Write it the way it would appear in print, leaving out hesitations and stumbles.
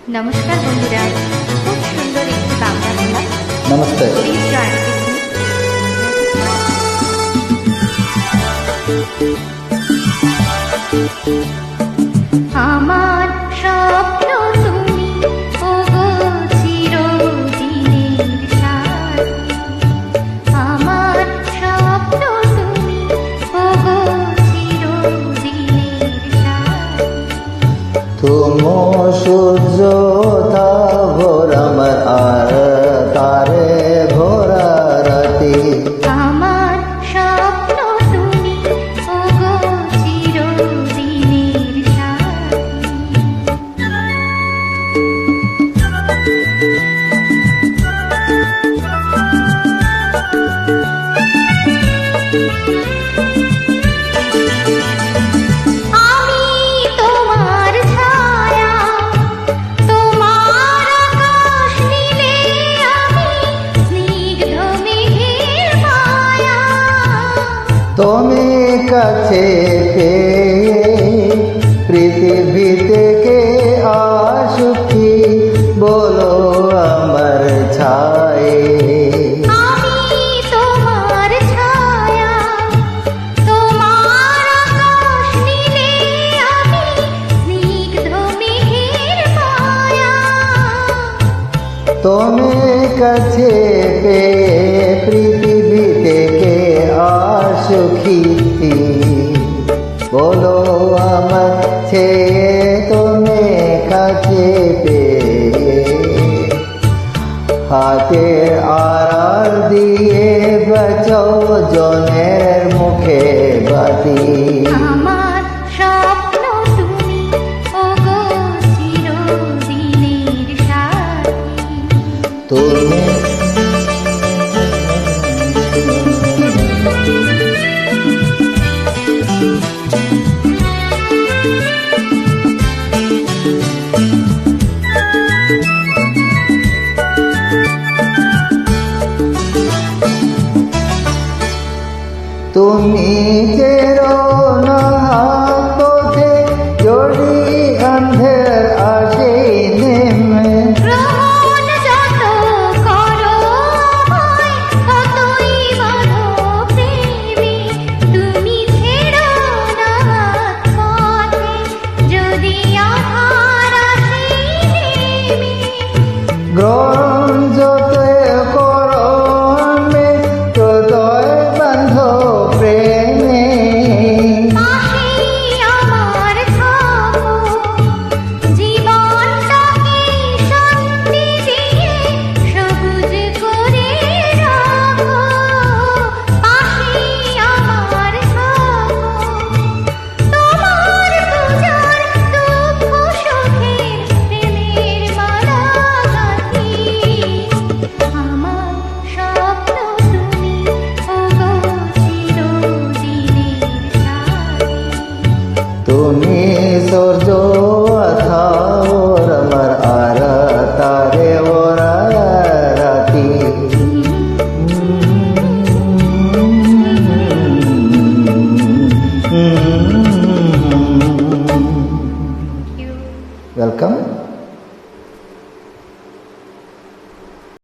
নমস্কার বন্ধুরা, খুব সুন্দর একটি বাংলা গান। নমস্তে। প্লিজ জয়েন আমার স্বপ্ন তুমি, ওগো চিরদিনের সাথী। আমার স্বপ্ন তুমি, ওগো চিরদিনের সাথী। তুমো সূর্য ভোর আমার আর তারে ভোরা রাতি। আমার স্বপ্ন তুমি, ওগো চিরদিনের সাথী। আমি তোমার ছায়া, তোমার আকাশ নীলে, আমি স্নিগ্ধ মেঘের মায়া। তুমি কাছে পেয়ে পৃথিবী থেকে আসুকি বলো আমার ছায়ে। আমি তোমার ছায়া, তোমার আকাশ নীলে, আমি স্নিগ্ধ মেঘের মায়া। তুমি কাছে পেয়ে পৃথিবী থেকে আসুকি বলো আমার ছেয়ে। তুমি কাছে পেয়ে হাতের আড়াল দিয়ে বাঁচাও জনের মুখে বাতি। আমার স্বপ্ন তুমি, ওগো চিরদিনের সাথী। তুমি তুমি চেরো না পথে জড়ি অন্ধের আসে নেমে। ভ্রমণ যত করো আমায়, ততই বাঁধো প্রেমে। তুমি ছেড়ো না পথে, যদি আধার আসে নেমে। গ্রহণ যতই করো আমি ততই বান্ধ প্রেমে। পাশেই আমার থাকো, জীবনটাকে শান্তি দিয়ে সবুজ করে রাখো। পাশেই আমার থাকো, তোমার পূজার দুঃখ সুখের প্রেমের মালা গাঁথি। আমার স্বপ্ন তুমি, ওগো চিরদিনের সাথী। তুমি